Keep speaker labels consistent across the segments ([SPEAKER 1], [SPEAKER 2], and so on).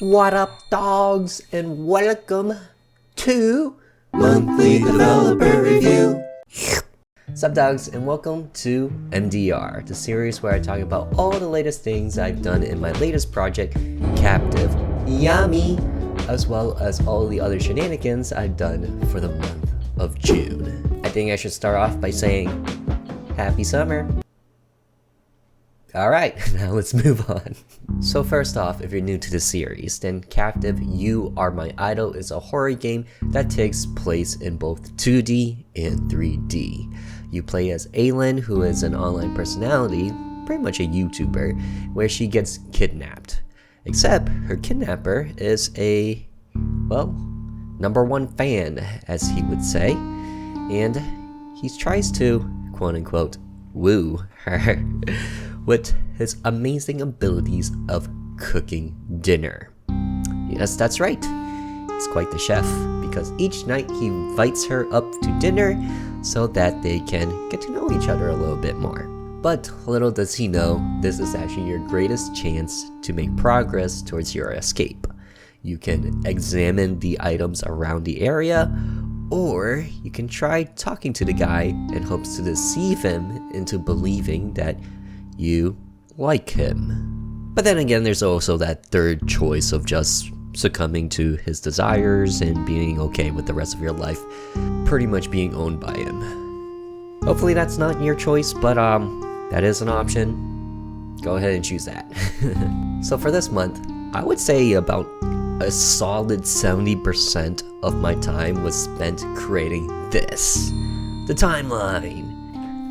[SPEAKER 1] What up, dogs, and welcome to
[SPEAKER 2] Monthly Developer Review.
[SPEAKER 1] Sup, dogs, and welcome to MDR, the series where I talk about all the latest things I've done in my latest project, Captive YAMI, as well as all the other shenanigans I've done for the month of June. I think I should start off by saying, Happy Summer! Alright, now let's move on. So first off, if you're new to the series, then Captive You Are My Idol is a horror game that takes place in both 2D and 3D. You play as Aylin, who is an online personality, pretty much a YouTuber, where she gets kidnapped. Except her kidnapper is a, well, #1 fan, as he would say, and he tries to, quote-unquote, woo her with his amazing abilities of cooking dinner. Yes, that's right. He's quite the chef, because each night he invites her up to dinner so that they can get to know each other a little bit more. But little does he know, this is actually your greatest chance to make progress towards your escape. You can examine the items around the area, or you can try talking to the guy in hopes to deceive him into believing that you like him. But then again, there's also that third choice of just succumbing to his desires and being okay with the rest of your life pretty much being owned by him. Hopefully that's not your choice, but that is an option. Go ahead and choose that. So for this month, I would say about a solid 70% of my time was spent creating this, the timeline.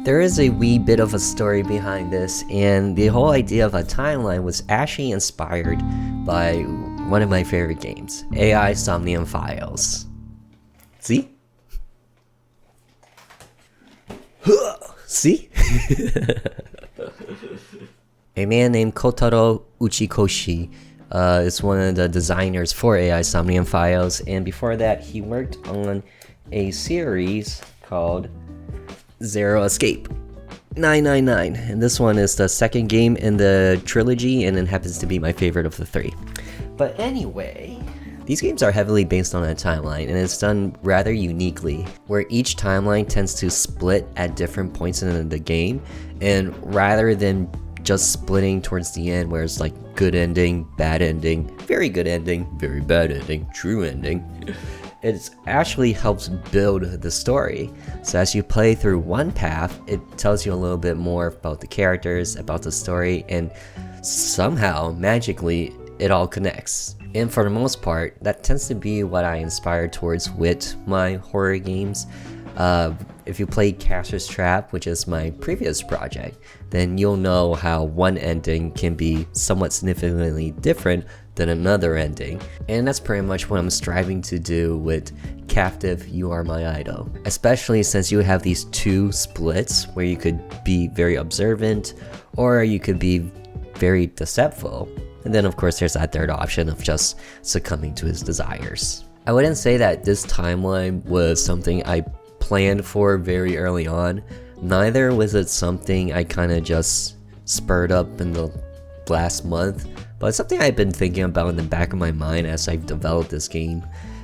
[SPEAKER 1] There is a wee bit of a story behind this, and the whole idea of a timeline was actually inspired by one of my favorite games, AI Somnium Files. See? See? A man named Kotaro Uchikoshi is one of the designers for AI Somnium Files, and before that he worked on a series called Zero Escape 999, and this one is the second game in the trilogy and it happens to be my favorite of the three. But anyway, these games are heavily based on a timeline, and it's done rather uniquely, where each timeline tends to split at different points in the game, and rather than just splitting towards the end where it's like good ending, bad ending, very good ending, very bad ending, true ending, it actually helps build the story. So as you play through one path, it tells you a little bit more about the characters, about the story, and somehow, magically, it all connects. And for the most part, that tends to be what I inspire towards with my horror games. If you played Caster's Trap, which is my previous project, then you'll know how one ending can be somewhat significantly different than another ending. And that's pretty much what I'm striving to do with Captive You Are My Idol. Especially since you have these two splits where you could be very observant or you could be very deceitful. And then of course there's that third option of just succumbing to his desires. I wouldn't say that this timeline was something I planned for very early on. Neither was it something I kind of just spurred up in the last month, but it's something I've been thinking about in the back of my mind as I've developed this game.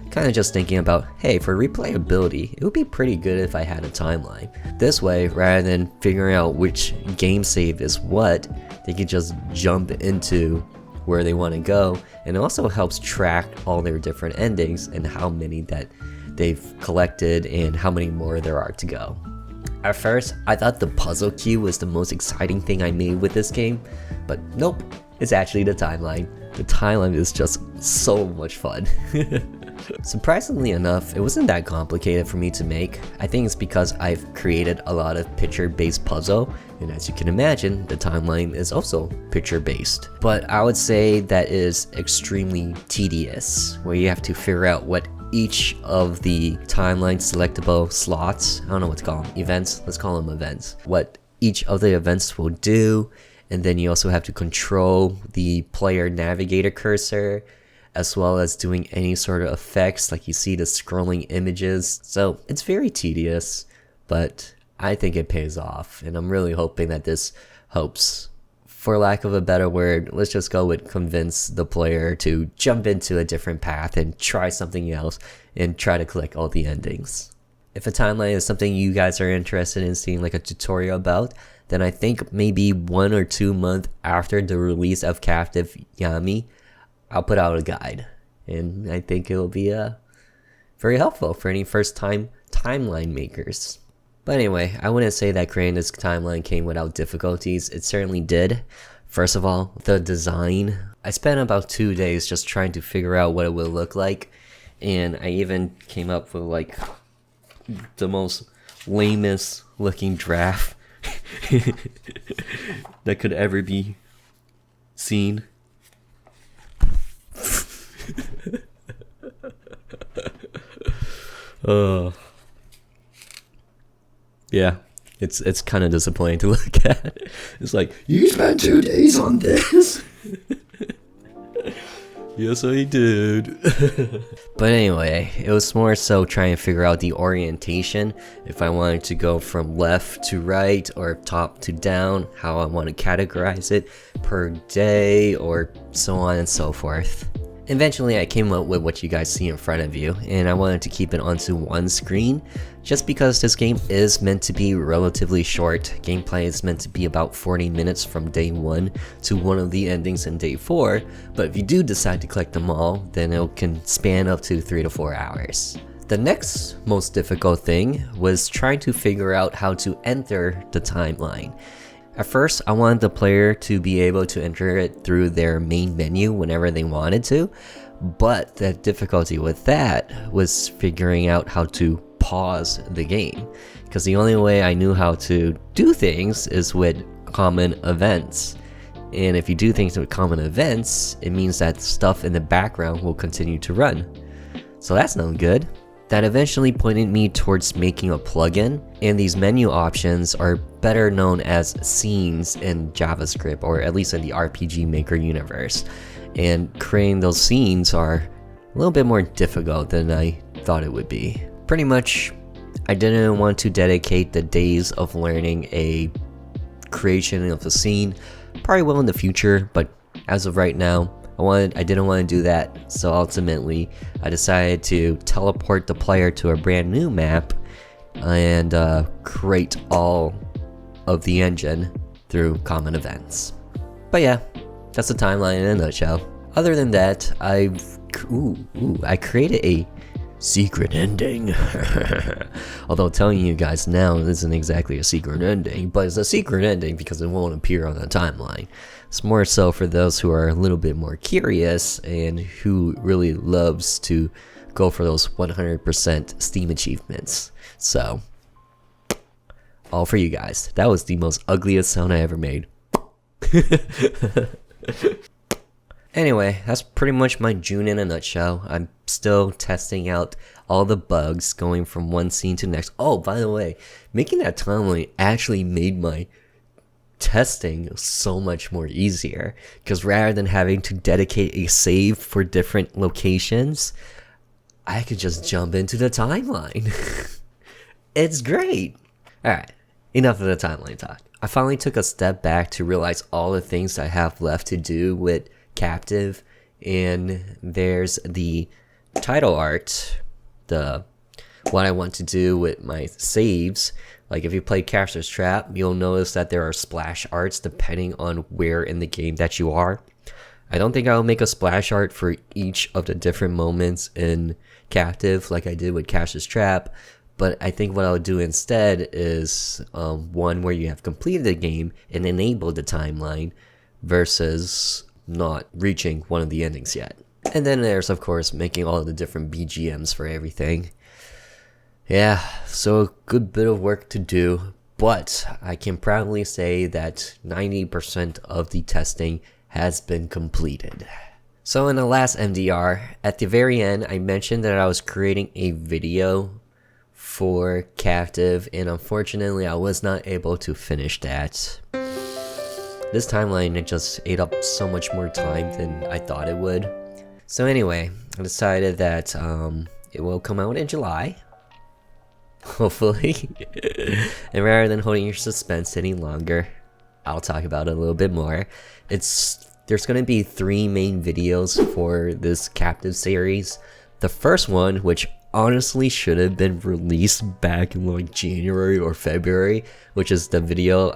[SPEAKER 1] Kind of just thinking about, hey, for replayability, it would be pretty good if I had a timeline. This way, rather than figuring out which game save is what, they can just jump into where they want to go, and it also helps track all their different endings and how many that they've collected and how many more there are to go. At first, I thought the puzzle queue was the most exciting thing I made with this game, but nope, it's actually the timeline. The timeline is just so much fun. Surprisingly enough, it wasn't that complicated for me to make. I think it's because I've created a lot of picture-based puzzle, and as you can imagine, the timeline is also picture-based. But I would say that is extremely tedious, where you have to figure out what each of the timeline selectable slots, I don't know what to call them, events, let's call them events, what each of the events will do, and then you also have to control the player navigator cursor, as well as doing any sort of effects like you see the scrolling images. So it's very tedious, but I think it pays off, and I'm really hoping that this helps for lack of a better word, let's just go with convince the player to jump into a different path and try something else and try to collect all the endings. If a timeline is something you guys are interested in seeing like a tutorial about, then I think maybe 1 or 2 months after the release of Captive YAMI, I'll put out a guide. And I think it'll be very helpful for any first time timeline makers. But anyway, I wouldn't say that creating this timeline came without difficulties. It certainly did. First of all, the design. I spent about 2 days just trying to figure out what it would look like. And I even came up with like the most lamest looking draft that could ever be seen. Yeah, it's kind of disappointing to look at. It's like, you spent 2 days on this? Yes, I did. But anyway, it was more so trying to figure out the orientation. If I wanted to go from left to right or top to down, how I want to categorize it per day or so on and so forth. Eventually, I came up with what you guys see in front of you, and I wanted to keep it onto one screen, just because this game is meant to be relatively short. Gameplay is meant to be about 40 minutes from day 1 to one of the endings in day 4, but if you do decide to collect them all, then it can span up to 3 to 4 hours. The next most difficult thing was trying to figure out how to enter the timeline. At first, I wanted the player to be able to enter it through their main menu whenever they wanted to, but the difficulty with that was figuring out how to pause the game, because the only way I knew how to do things is with common events. And if you do things with common events, it means that stuff in the background will continue to run. So that's no good. That eventually pointed me towards making a plugin, and these menu options are better known as scenes in JavaScript, or at least in the RPG Maker universe. And creating those scenes are a little bit more difficult than I thought it would be. Pretty much, I didn't want to dedicate the days of learning a creation of a scene. Probably will in the future, but as of right now, I didn't want to do that, so ultimately I decided to teleport the player to a brand new map and create all of the engine through common events. But yeah, that's the timeline in a nutshell. Other than that, I created a secret ending. Although telling you guys now isn't exactly a secret ending, but it's a secret ending because it won't appear on the timeline. It's more so for those who are a little bit more curious and who really loves to go for those 100% Steam achievements. So, all for you guys. That was the most ugliest sound I ever made. Anyway, that's pretty much my June in a nutshell. I'm still testing out all the bugs going from one scene to the next. Oh, by the way, making that timeline actually made my testing so much more easier, because rather than having to dedicate a save for different locations, I could just jump into the timeline. It's great. Alright, enough of the timeline talk. I finally took a step back to realize all the things I have left to do with Captive, and there's the title art, what I want to do with my saves. Like if you play Capture's Trap, you'll notice that there are splash arts depending on where in the game that you are. I don't think I'll make a splash art for each of the different moments in Captive like I did with Capture's Trap, but I think what I'll do instead is one where you have completed the game and enabled the timeline versus not reaching one of the endings yet. And then there's of course making all the different BGMs for everything. Yeah, so a good bit of work to do, but I can proudly say that 90% of the testing has been completed. So in the last MDR, at the very end, I mentioned that I was creating a video for Captive, and unfortunately I was not able to finish that. This timeline, it just ate up so much more time than I thought it would. So anyway, I decided that it will come out in July. Hopefully. And rather than holding your suspense any longer, I'll talk about it a little bit more. There's gonna be 3 main videos for this captive series. The first one, which honestly should have been released back in like January or February, which is the video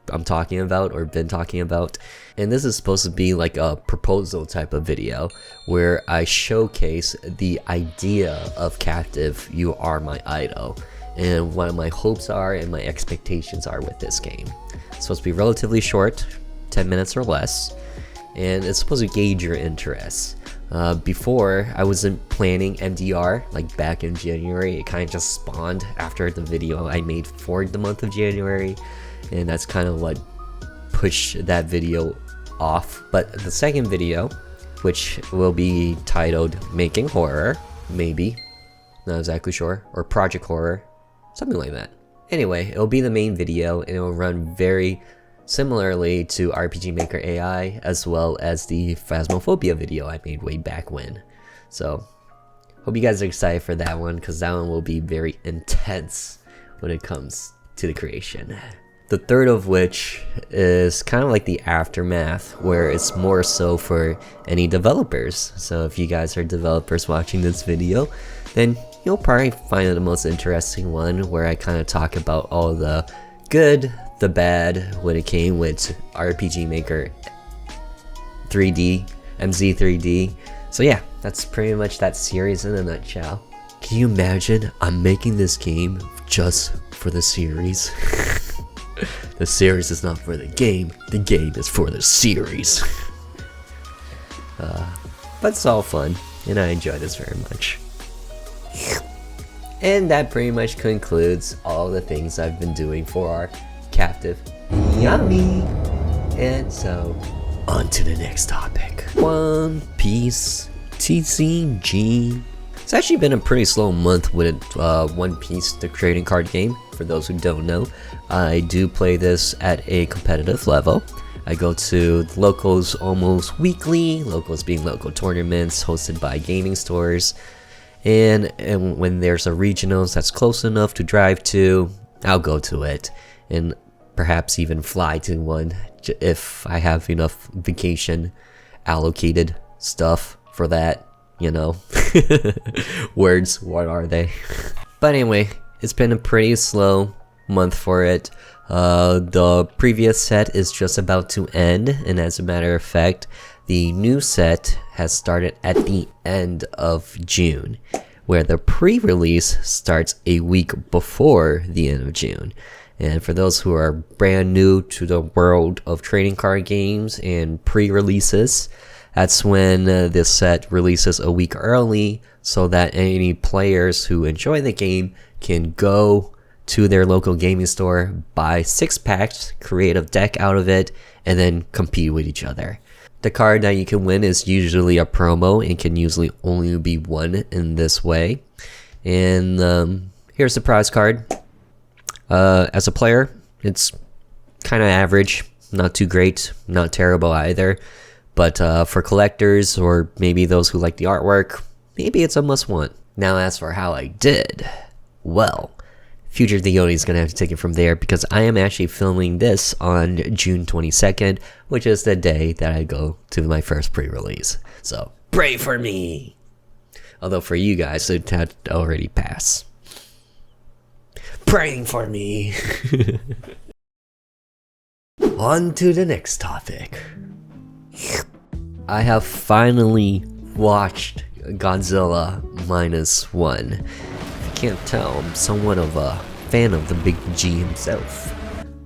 [SPEAKER 1] I'm talking about or been talking about. And this is supposed to be like a proposal type of video where I showcase the idea of captive You Are My Idol and what my hopes are and my expectations are with this game. It's supposed to be relatively short, 10 minutes or less, and it's supposed to gauge your interest. Before, I wasn't planning MDR like back in January. It kind of just spawned after the video I made for the month of January, and that's kind of what pushed that video off. But the second video, which will be titled Making Horror, maybe, not exactly sure, or Project Horror, something like that. Anyway, it'll be the main video, and it will run very similarly to RPG Maker AI, as well as the Phasmophobia video I made way back when. So, hope you guys are excited for that one, because that one will be very intense when it comes to the creation. The third of which is kind of like the aftermath, where it's more so for any developers. So if you guys are developers watching this video, then you'll probably find it the most interesting one, where I kind of talk about all the good, the bad when it came with RPG Maker 3D, MZ3D. So yeah, that's pretty much that series in a nutshell. Can you imagine I'm making this game just for the series? The series is not for the game is for the series. But it's all fun, and I enjoy this very much. And that pretty much concludes all the things I've been doing for our captive YAMI. And so, on to the next topic. Piece TCG. It's actually been a pretty slow month with One Piece, the trading card game. For those who don't know, I do play this at a competitive level. I go to locals almost weekly, locals being local tournaments hosted by gaming stores. And when there's a regionals that's close enough to drive to, I'll go to it. And perhaps even fly to one if I have enough vacation allocated stuff for that. You know, words, what are they? But anyway, it's been a pretty slow month for it. The previous set is just about to end, and as a matter of fact, the new set has started at the end of June, where the pre-release starts a week before the end of June. And for those who are brand new to the world of trading card games and pre-releases, that's when this set releases a week early, so that any players who enjoy the game can go to their local gaming store, buy 6 packs, create a deck out of it, and then compete with each other. The card that you can win is usually a promo and can usually only be won in this way. And here's the prize card. As a player, it's kind of average, not too great, not terrible either. But for collectors, or maybe those who like the artwork, maybe it's a must-want. Now as for how I did, well, future TheOdie is going to have to take it from there, because I am actually filming this on June 22nd, which is the day that I go to my first pre-release. So, pray for me! Although for you guys, it had already passed. Praying for me! On to the next topic. I have finally watched Godzilla Minus One. If you can't tell, I'm somewhat of a fan of the big G himself,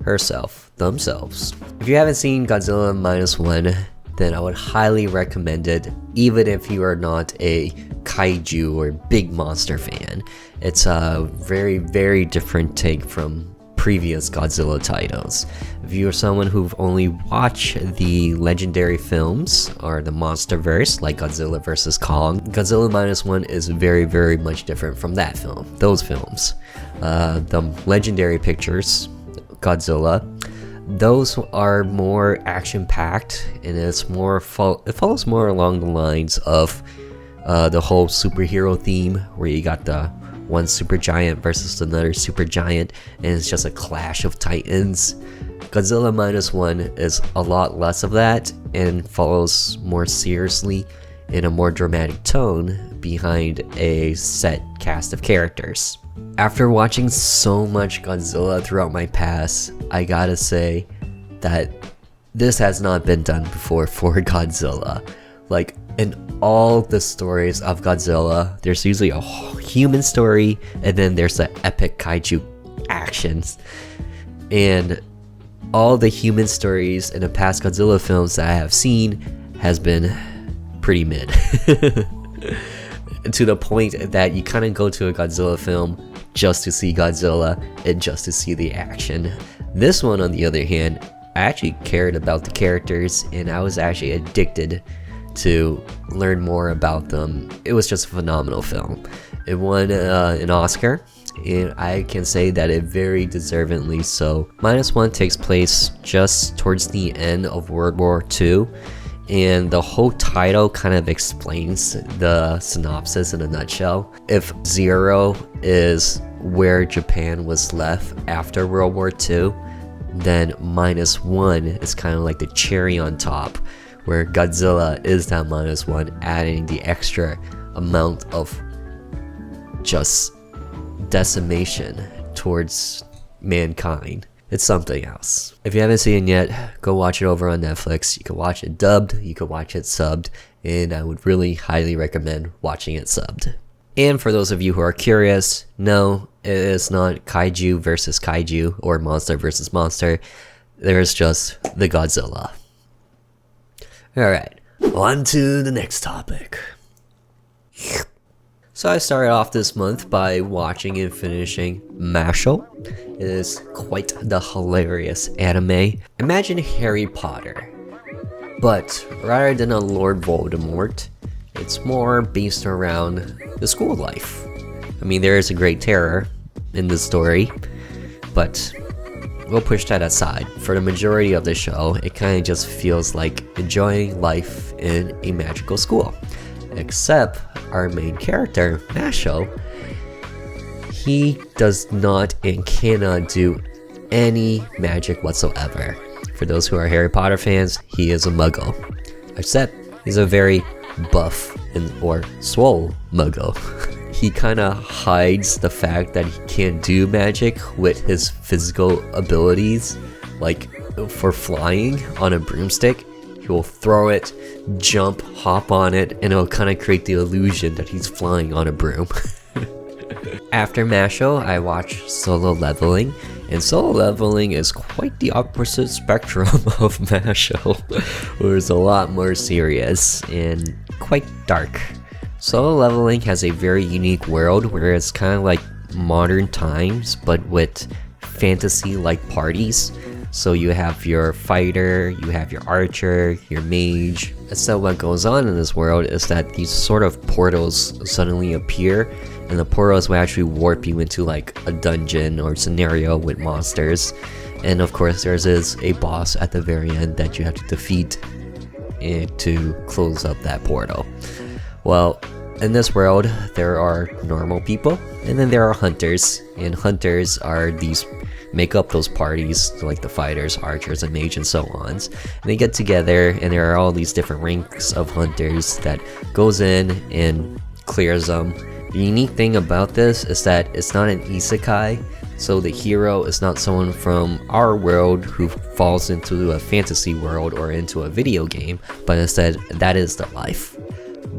[SPEAKER 1] herself, themselves. If you haven't seen Godzilla Minus One, then I would highly recommend it, even if you are not a kaiju or big monster fan. It's a very, very different take from previous Godzilla titles. If you are someone who've only watched the legendary films or the MonsterVerse, like Godzilla vs. Kong, Godzilla Minus One is very, very much different from that film, those films. The legendary pictures, Godzilla, those are more action-packed, and it's more it follows more along the lines of the whole superhero theme, where you got the one supergiant versus another supergiant, and it's just a clash of titans. Godzilla Minus One is a lot less of that and follows more seriously in a more dramatic tone behind a set cast of characters. After watching so much Godzilla throughout my past, I gotta say that this has not been done before for Godzilla. Like, in all the stories of Godzilla, there's usually a human story and then there's the epic kaiju actions. And all the human stories in the past Godzilla films that I have seen has been pretty mid. To the point that you kind of go to a Godzilla film just to see Godzilla and just to see the action. This one, on the other hand, I actually cared about the characters and I was actually addicted to learn more about them. It was just a phenomenal film. It won an Oscar, and I can say that it very deservedly so. Minus One takes place just towards the end of World War II, and the whole title kind of explains the synopsis in a nutshell. If 0 is where Japan was left after World War II, then Minus One is kind of like the cherry on top, where Godzilla is that Minus One, adding the extra amount of just decimation towards mankind. It's something else. If you haven't seen it yet, go watch it over on Netflix. You can watch it dubbed, you can watch it subbed, and I would really highly recommend watching it subbed. And for those of you who are curious, no, it is not kaiju versus kaiju or monster versus monster. There's just the Godzilla. Alright, on to the next topic. So I started off this month by watching and finishing Mashle. It is quite the hilarious anime. Imagine Harry Potter, but rather than a Lord Voldemort, it's more based around the school life. I mean, there is a great terror in the story, but we'll push that aside. For the majority of the show, it kind of just feels like enjoying life in a magical school. Except our main character, Mashle, he does not and cannot do any magic whatsoever. For those who are Harry Potter fans, he is a muggle. Except he's a very buff or swole muggle. He kind of hides the fact that he can't do magic with his physical abilities. Like for flying on a broomstick, he will throw it, jump, hop on it, and it'll kind of create the illusion that he's flying on a broom. After Mashle, I watched Solo Leveling, and Solo Leveling is quite the opposite spectrum of Mashle, where it's a lot more serious and quite dark. Solo Leveling has a very unique world where it's kind of like modern times, but with fantasy-like parties. So you have your fighter, you have your archer, your mage. So what goes on in this world is that these sort of portals suddenly appear, and the portals will actually warp you into like a dungeon or scenario with monsters. And of course there's a boss at the very end that you have to defeat to close up that portal. Well, in this world there are normal people, and then there are hunters, and hunters are these make up those parties, like the fighters, archers, and mage, and so on. And they get together, and there are all these different ranks of hunters that goes in and clears them. The unique thing about this is that it's not an isekai, so the hero is not someone from our world who falls into a fantasy world or into a video game, but instead that is the life.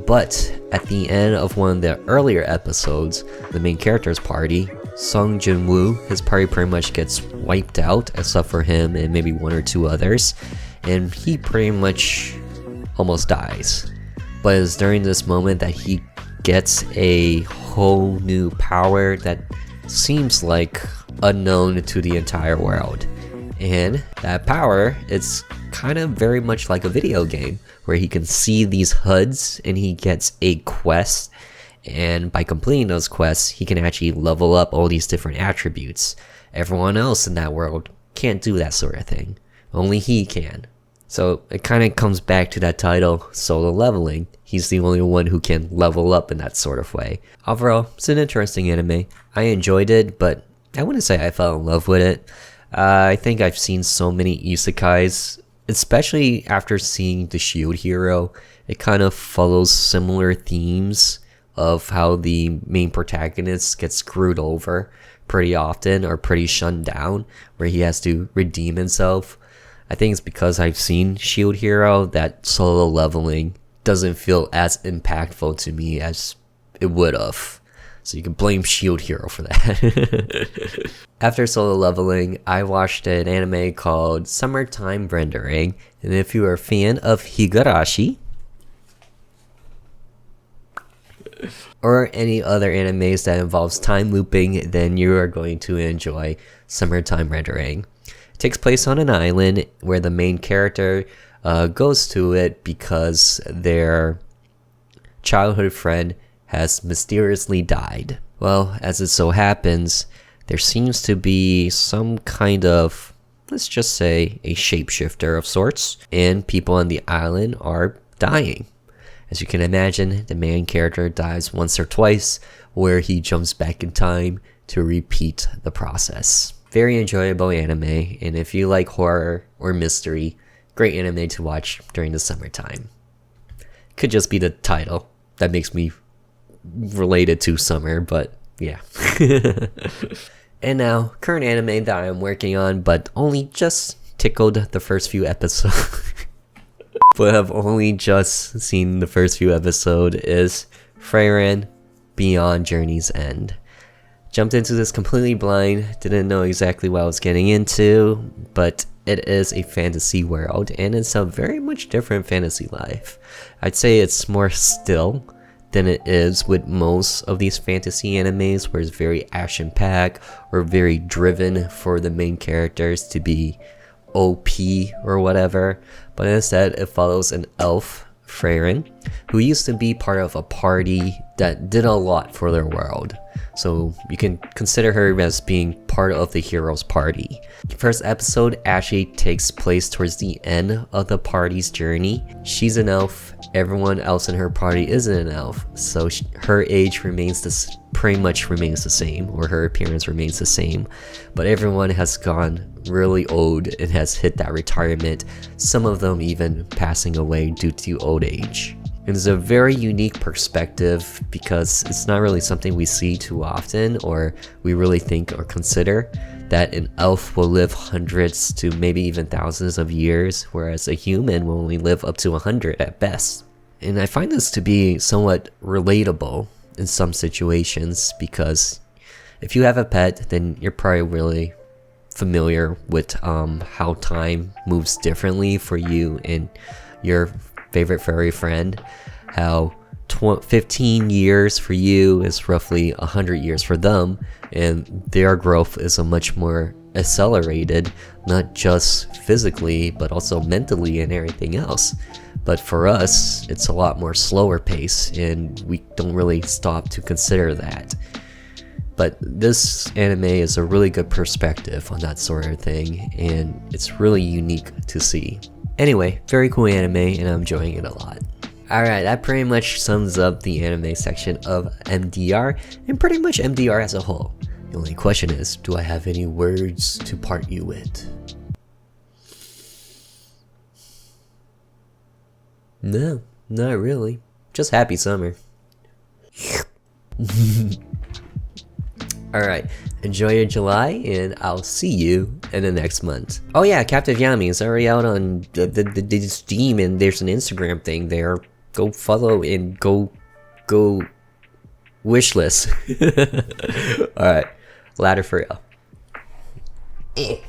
[SPEAKER 1] But at the end of one of the earlier episodes, the main character's party, Sung Jin-woo, his party pretty much gets wiped out except for him and maybe one or two others, and he pretty much almost dies. But it's during this moment that he gets a whole new power that seems like unknown to the entire world. And that power is kind of very much like a video game, where he can see these HUDs and he gets a quest, and by completing those quests he can actually level up all these different attributes. Everyone else in that world can't do that sort of thing. Only he can. So it kind of comes back to that title, Solo Leveling. he's the only one who can level up in that sort of way. Overall, it's an interesting anime. I enjoyed it, but I wouldn't say I fell in love with it. I think I've seen so many isekais, especially after seeing the Shield Hero. It kind of follows similar themes of how the main protagonist gets screwed over pretty often or pretty shunned down, where he has to redeem himself. I think it's because I've seen Shield Hero that solo leveling doesn't feel as impactful to me as it would have. So you can blame Shield Hero for that. After solo leveling, I watched an anime called Summertime Rendering. And if you are a fan of Higurashi, or any other animes that involves time looping, then you are going to enjoy Summertime Rendering. It takes place on an island where the main character goes to it because their childhood friend has mysteriously died. Well, as it so happens, there seems to be some kind of, let's just say, a shapeshifter of sorts, and people on the island are dying. As you can imagine, the main character dies once or twice, where he jumps back in time to repeat the process. Very enjoyable anime, and if you like horror or mystery, great anime to watch during the summertime. Could just be the title that makes me related to summer, but yeah. And now, current anime that I'm working on, but only just tickled the first few episodes. But I've only just seen the first few episodes is Frieren Beyond Journey's End. Jumped into this completely blind, didn't know exactly what I was getting into, but it is a fantasy world, and it's a very much different fantasy life. I'd say it's more still than it is with most of these fantasy animes, where it's very action-packed or very driven for the main characters to be OP or whatever, but instead it follows an elf, Frieren, who used to be part of a party that did a lot for their world. So you can consider her as being part of the hero's party. The first episode actually takes place towards the end of the party's journey. She's an elf, everyone else in her party isn't an elf, so her age pretty much remains the same, or her appearance remains the same, but everyone has gone really old and has hit that retirement, some of them even passing away due to old age. And it's a very unique perspective because it's not really something we see too often, or we really think or consider that an elf will live hundreds to maybe even thousands of years, whereas a human will only live up to 100 at best. And I find this to be somewhat relatable in some situations, because if you have a pet, then you're probably really familiar with how time moves differently for you and your favorite furry friend. How 15 years for you is roughly 100 years for them, and their growth is a much more accelerated, not just physically but also mentally and everything else. But for us, it's a lot more slower pace, and we don't really stop to consider that. But this anime is a really good perspective on that sort of thing, and it's really unique to see. Anyway, very cool anime, and I'm enjoying it a lot. Alright, that pretty much sums up the anime section of MDR, and pretty much MDR as a whole. The only question is, do I have any words to part you with? No, not really. Just happy summer. Alright, enjoy your July, and I'll see you in the next month. Oh yeah, Captive YAMI is already out on the Steam, and there's an Instagram thing there. Go follow and go wishlist. Alright, ladder for real.